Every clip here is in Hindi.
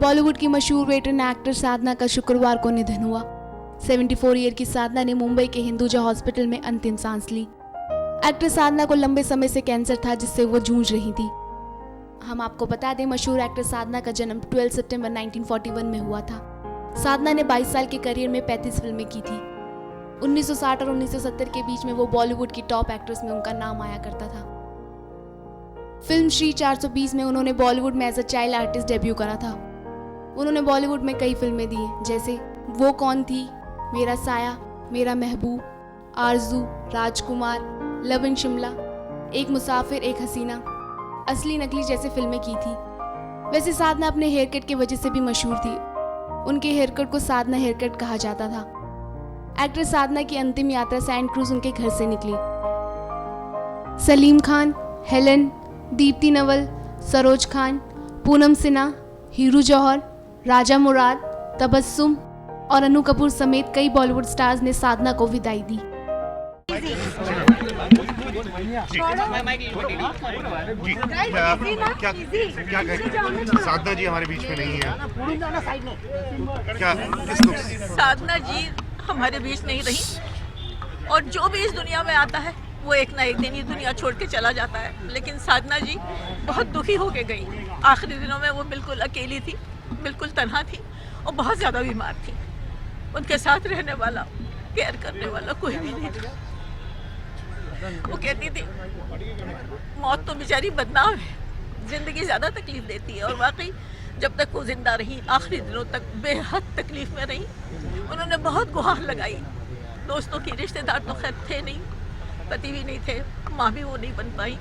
बॉलीवुड की मशहूर वेटरन एक्टर साधना का शुक्रवार को निधन हुआ। 74 ईयर की साधना ने मुंबई के हिंदुजा हॉस्पिटल में अंतिम सांस ली। एक्टर साधना को लंबे समय से कैंसर था जिससे वो जूझ रही थी। हम आपको बता दें, मशहूर एक्टर साधना का जन्म 12 सितंबर 1941 में हुआ था। साधना ने 22 साल के करियर में 35 फिल्में की थी। 1960 और 1970 के बीच में वो बॉलीवुड की टॉप एक्ट्रेस में उनका नाम आया करता था। फिल्म श्री 420 में उन्होंने बॉलीवुड में as a child artist debut करा था। उन्होंने बॉलीवुड में कई फिल्में दी जैसे वो कौन थी, मेरा साया, मेरा महबूब, आरजू, राजकुमार, लव इन शिमला, एक मुसाफिर एक हसीना, असली नकली जैसे फिल्में की थी। वैसे साधना अपने हेयर कट की वजह से भी मशहूर थी। उनके हेयर कट को साधना हेयर कट कहा जाता था। एक्ट्रेस साधना की अंतिम यात्रा सैंड क्रूज उनके घर से निकली। सलीम खान, हेलन, दीप्ति नवल, सरोज खान, पूनम सिन्हा, हीरू जौहर, राजा मुराद, तबस्सुम और अनु कपूर समेत कई बॉलीवुड स्टार्स ने साधना को विदाई दी। साधना जी हमारे बीच में नहीं है, क्या किस दुख से? साधना जी हमारे बीच नहीं रही और जो भी इस दुनिया में आता है वो एक ना एक दिन ये दुनिया छोड़ के चला जाता है। लेकिन साधना जी बहुत दुखी होके गई। आखिरी दिनों में वो बिल्कुल अकेली थी, बिल्कुल तन्हा थी और बहुत ज़्यादा बीमार थी। उनके साथ रहने वाला, केयर करने वाला कोई भी नहीं था। वो कहती थी मौत तो बेचारी बदनाम है, ज़िंदगी ज़्यादा तकलीफ देती है। और वाकई जब तक वो जिंदा रही, आखिरी दिनों तक बेहद तकलीफ में रही। उन्होंने बहुत गुहार लगाई। दोस्तों की, रिश्तेदार तो खैर थे नहीं, पति भी नहीं थे, माँ भी वो नहीं बन पाई।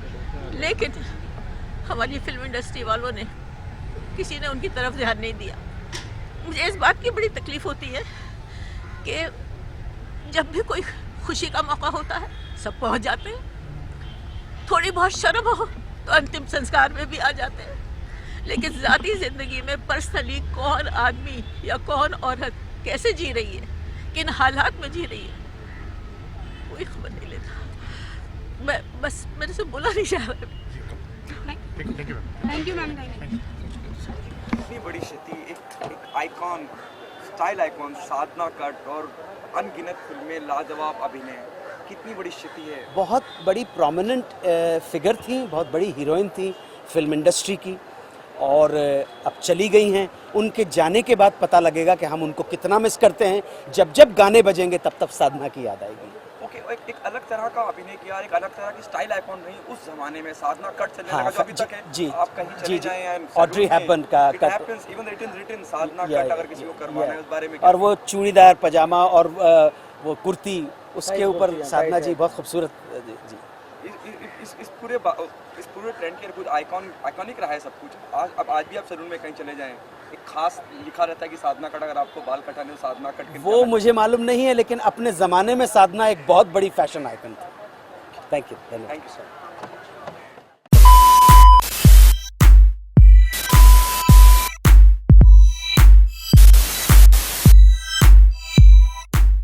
लेकिन हमारी फिल्म इंडस्ट्री वालों ने, किसी ने उनकी तरफ ध्यान नहीं दिया। मुझे इस बात की बड़ी तकलीफ होती है कि जब भी कोई खुशी का मौका होता है सब पहुंच जाते हैं। थोड़ी बहुत शर्म हो तो अंतिम संस्कार में भी आ जाते हैं। लेकिन ज़ाती ज़िंदगी में पर्सनली कौन आदमी या कौन औरत कैसे जी रही है, किन हालात में जी रही है, कोई खबर नहीं लेता। मैं बस मेरे से बोला नहीं जा रहा। Thank you ma'am. इतनी बड़ी क्षति, एक आइकॉन, स्टाइल आइकॉन साधना कट और अनगिनत फिल्में, लाजवाब अभिनय, कितनी बड़ी क्षति है। बहुत बड़ी प्रोमिनेंट फिगर थी, बहुत बड़ी हीरोइन थी फिल्म इंडस्ट्री की और अब चली गई हैं। उनके जाने के बाद पता लगेगा कि हम उनको कितना मिस करते हैं। जब जब गाने बजेंगे तब तब साधना की याद आएगी। ओके, एक अलग तरह का अभिनय किया, एक अलग तरह की स्टाइल आइकॉन रही उस जमाने में। साधना कट चलने लगा जो अभी तक है। जी, आप कहीं चले जाएं, ऑड्री हेपबर्न का कट, इवन रिटन साधना कट अगर किसी को करवाना है उस बारे में। और वो चूड़ीदार पजामा और वो कुर्ती, उसके ऊपर साधना जी बहुत खूबसूरत। जी, इस पूरे ट्रेंड के कुछ आइकॉनिक रहा है सब कुछ। आज भी आप सैलून में कहीं चले जाएं, एक खास लिखा रहता है कि साधना कट, अगर आपको बाल कटाने हो साधना कट के। वो मुझे मालूम नहीं है, लेकिन अपने ज़माने में साधना एक बहुत बड़ी फैशन आइकन थी। Thank you sir.